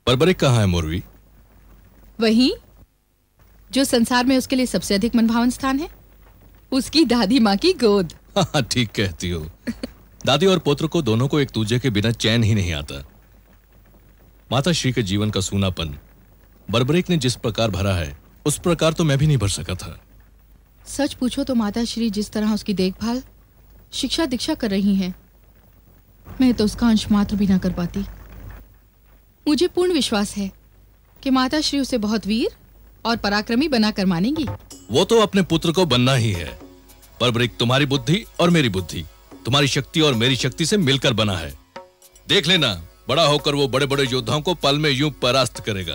बर्बरिक कहाँ है मोरवी? वहीं जो संसार में उसके लिए सबसे अधिक मनभावन स्थान है, उसकी दादी माँ की गोद। हाँ, ठीक कहती हो। दादी और पुत्र को दोनों को एक दूजे के बिना चैन ही नहीं आता। माता श्री के जीवन का सूनापन बर्बरिक ने जिस प्रकार भरा है, उस प्रकार तो मैं भी नहीं भर सका था। सच पूछो तो माता श्री जिस तरह उसकी देखभाल, शिक्षा दीक्षा कर रही हैं, मैं तो उसका अंश मात्र भी ना कर पाती। मुझे पूर्ण विश्वास है कि माता श्री उसे बहुत वीर और पराक्रमी बनाकर मानेंगी। वो तो अपने पुत्र को बनना ही है। बर्बरिक, तुम्हारी बुद्धि और मेरी बुद्धि, तुम्हारी शक्ति और मेरी शक्ति से मिलकर बना है। देख लेना, बड़ा होकर वो बड़े बड़े योद्धाओं को पल में यूं परास्त करेगा,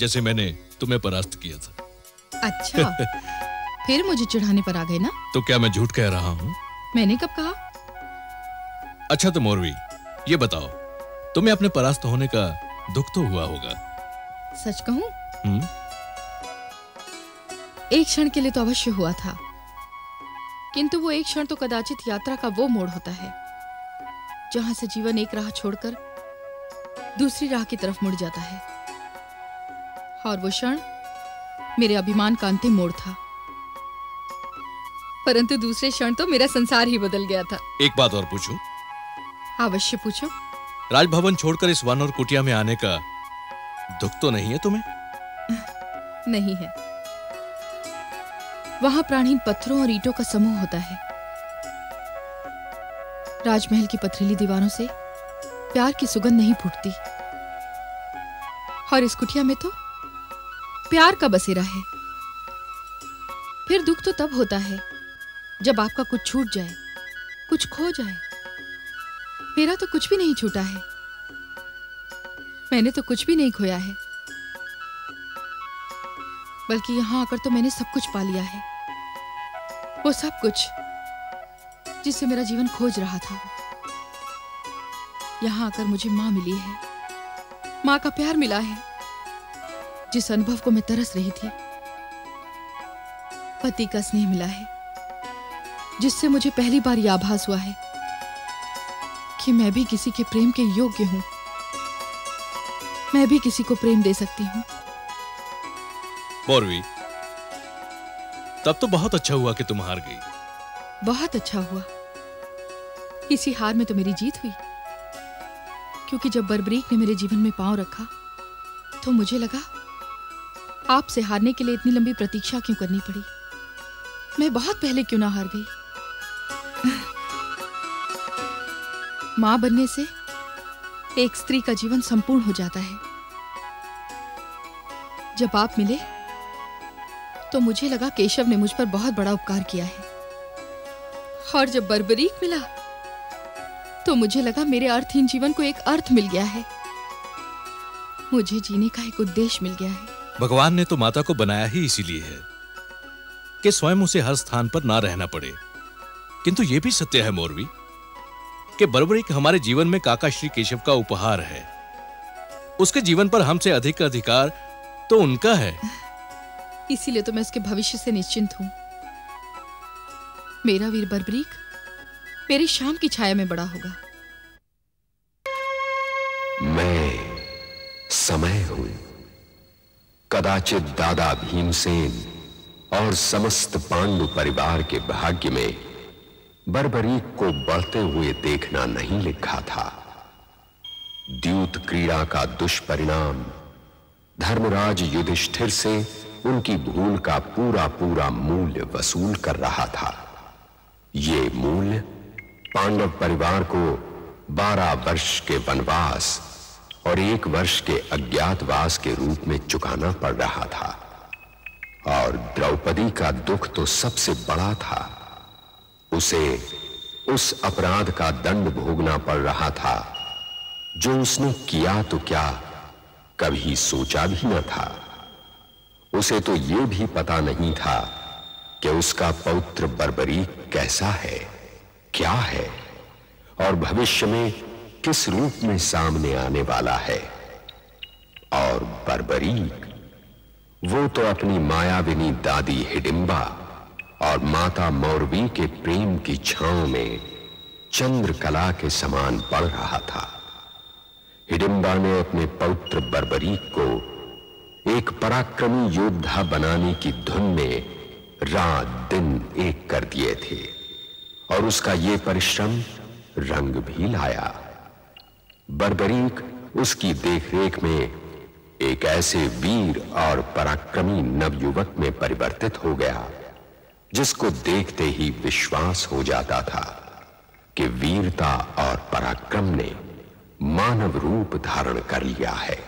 जैसे मैंने तुम्हें परास्त किया था। अच्छा, फिर मुझे चिढ़ाने पर आ गए ना? तो क्या मैं झूठ कह रहा हूँ? मैंने कब कहा? अच्छा तो मोरवी, ये बताओ, तुम्हें अपने परास्त होने का दुख तो हुआ होगा? सच कहूं? एक क्षण के लिए तो अवश्य हुआ था, किंतु वो एक क्षण तो कदाचित यात्रा का वो मोड़ होता है जहां से जीवन एक राह छोड़कर दूसरी राह की तरफ मुड़ जाता है। और वो क्षण मेरे अभिमान का अंतिम मोड़ था, परंतु दूसरे क्षण तो मेरा संसार ही बदल गया था। एक बात और पूछूं? अवश्य पूछो। राजभवन छोड़कर इस वानर कुटिया में आने का दुख तो नहीं है तुम्हें? नहीं है। वहां प्राणहीन पत्थरों और ईंटों का समूह होता है। राजमहल की पथरीली दीवारों से प्यार की सुगंध नहीं फूटती, और इस कुटिया में तो प्यार का बसेरा है। फिर दुख तो तब होता है जब आपका कुछ छूट जाए, कुछ खो जाए। मेरा तो कुछ भी नहीं छूटा है, मैंने तो कुछ भी नहीं खोया है, बल्कि यहां आकर तो मैंने सब कुछ पा लिया है। वो सब कुछ जिससे मेरा जीवन खोज रहा था। यहां आकर मुझे मां मिली है, मां का प्यार मिला है, जिस अनुभव को मैं तरस रही थी। पति का स्नेह मिला है, जिससे मुझे पहली बार यह आभास हुआ है कि मैं भी किसी के प्रेम के योग्य हूं, मैं भी किसी को प्रेम दे सकती हूं। मोरवी, तब तो बहुत अच्छा हुआ कि तुम हार गई। बहुत अच्छा हुआ। इसी हार में तो मेरी जीत हुई, क्योंकि जब बर्बरीक ने मेरे जीवन में पांव रखा तो मुझे लगा आपसे हारने के लिए इतनी लंबी प्रतीक्षा क्यों करनी पड़ी। मैं बहुत पहले क्यों ना हार गई। मां बनने से एक स्त्री का जीवन संपूर्ण हो जाता है। जब आप मिले तो मुझे लगा केशव ने मुझ पर बहुत बड़ा उपकार किया है, और जब बर्बरीक मिला तो मुझे लगा मेरे अर्थहीन जीवन को एक अर्थ मिल गया है, मुझे जीने का एक उद्देश्य मिल गया है। भगवान ने तो माता को बनाया ही इसीलिए है कि स्वयं उसे हर स्थान पर ना रहना पड़े। किंतु यह भी सत्य है मोरवी कि बर्बरीक हमारे जीवन में काका श्री केशव का उपहार है। उसके जीवन पर हमसे अधिक अधिकार तो उनका है। इसीलिए तो मैं उसके भविष्य से निश्चिंत हूं। मेरा वीर बर्बरीक मेरी शाम की छाया में बड़ा होगा। मैं समय हूं। कदाचित दादा भीमसेन और समस्त पांडु परिवार के भाग्य में बर्बरीक को बढ़ते हुए देखना नहीं लिखा था। द्यूत क्रीड़ा का दुष्परिणाम धर्मराज युधिष्ठिर से उनकी भूल का पूरा पूरा मूल्य वसूल कर रहा था। ये मूल्य पांडव परिवार को 12 वर्ष के वनवास और 1 वर्ष के अज्ञातवास के रूप में चुकाना पड़ रहा था। और द्रौपदी का दुख तो सबसे बड़ा था। उसे उस अपराध का दंड भोगना पड़ रहा था जो उसने किया तो क्या कभी सोचा भी न था। उसे तो यह भी पता नहीं था कि उसका पौत्र बर्बरीक कैसा है, क्या है, और भविष्य में किस रूप में सामने आने वाला है। और बर्बरीक, वो तो अपनी मायाविनी दादी हिडिंबा और माता मौरवी के प्रेम की छांव में चंद्रकला के समान बढ़ रहा था। हिडिंबा ने अपने पौत्र बर्बरीक को एक पराक्रमी योद्धा बनाने की धुन में रात दिन एक कर दिए थे और उसका ये परिश्रम रंग भी लाया। बर्बरीक उसकी देखरेख में एक ऐसे वीर और पराक्रमी नवयुवक में परिवर्तित हो गया जिसको देखते ही विश्वास हो जाता था कि वीरता और पराक्रम ने मानव रूप धारण कर लिया है।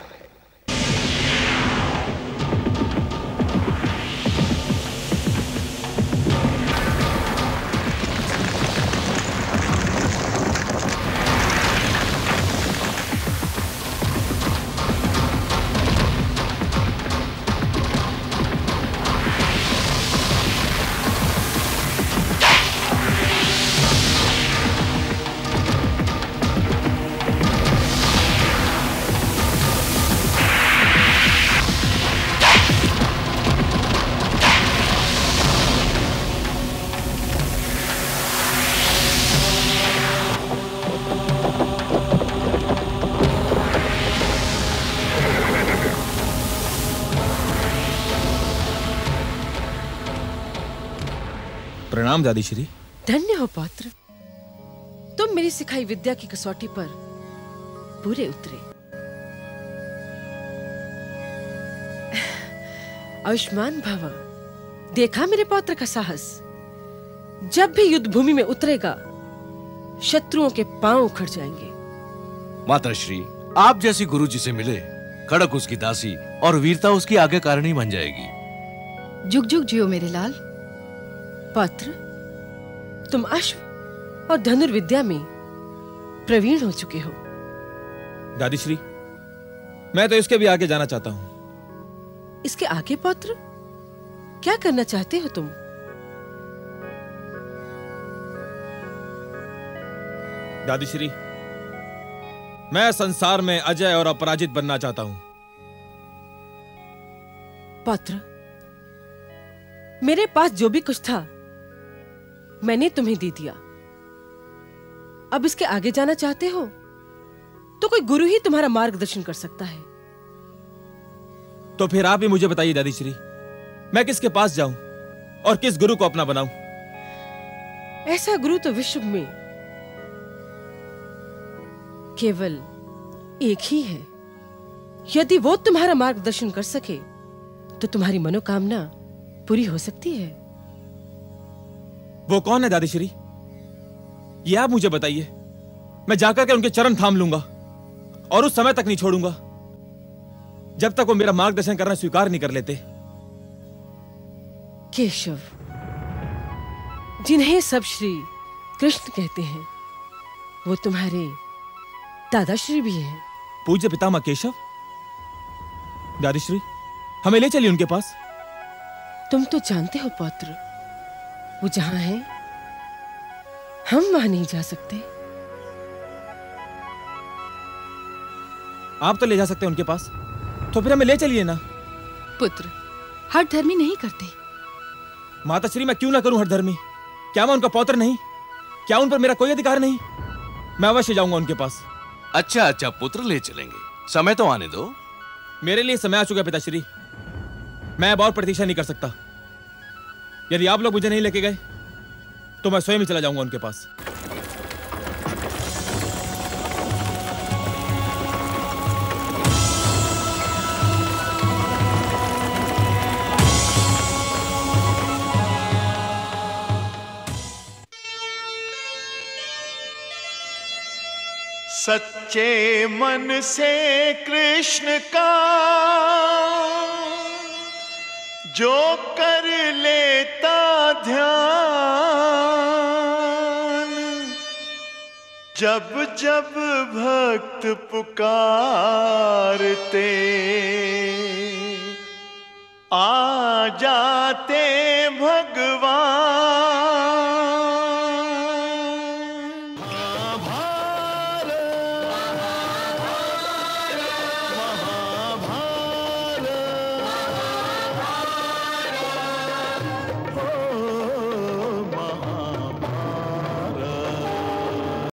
प्रणाम दादीश्री। धन्य हो पौत्र, तुम मेरी सिखाई विद्या की कसौटी पर पूरे उतरे। आयुष्मान भव। देखा मेरे पौत्र का साहस, जब भी युद्ध भूमि में उतरेगा शत्रुओं के पांव उखड़ जाएंगे। माताश्री, आप जैसी गुरु जी से मिले, खड़क उसकी दासी और वीरता उसकी आज्ञाकारिणी बन जाएगी। जुग जुग जियो मेरे लाल। पौत्र, तुम अश्व और धनुर्विद्या में प्रवीण हो चुके हो। दादीश्री, मैं तो इसके भी आगे जाना चाहता हूं। इसके आगे पौत्र, क्या करना चाहते हो तुम? दादीश्री, मैं संसार में अजय और अपराजित बनना चाहता हूं। पौत्र, मेरे पास जो भी कुछ था मैंने तुम्हें दे दिया। अब इसके आगे जाना चाहते हो तो कोई गुरु ही तुम्हारा मार्गदर्शन कर सकता है। तो फिर आप ही मुझे बताइए दादीश्री, मैं किसके पास जाऊं और किस गुरु को अपना बनाऊं? ऐसा गुरु तो विश्व में केवल एक ही है। यदि वो तुम्हारा मार्गदर्शन कर सके तो तुम्हारी मनोकामना पूरी हो सकती है। वो कौन है दादीश्री? ये आप मुझे बताइए। मैं जाकर के उनके चरण थाम लूंगा और उस समय तक नहीं छोड़ूंगा जब तक वो मेरा मार्गदर्शन करना स्वीकार नहीं कर लेते। केशव, जिन्हें सब श्री कृष्ण कहते हैं, वो तुम्हारे दादाश्री भी हैं। पूज्य पितामह केशव। दादीश्री, हमें ले चलिए उनके पास। तुम तो जानते हो पौत्र, वो जहां है हम वहां नहीं जा सकते। आप तो ले जा सकते हैं उनके पास, तो फिर हमें ले चलिए ना। पुत्र, हठ धर्मी नहीं करते। माताश्री, मैं क्यों ना करूं हठ धर्मी? क्या मैं उनका पौत्र नहीं? क्या उन पर मेरा कोई अधिकार नहीं? मैं अवश्य जाऊंगा उनके पास। अच्छा अच्छा पुत्र, ले चलेंगे, समय तो आने दो। मेरे लिए समय आ चुका है पिताश्री। मैं अब और प्रतीक्षा नहीं कर सकता। यदि आप लोग मुझे नहीं लेके गए तो मैं स्वयं ही चला जाऊंगा उनके पास। सच्चे मन से कृष्ण का जो कर लेता ध्यान, जब जब भक्त पुकारते आ जाते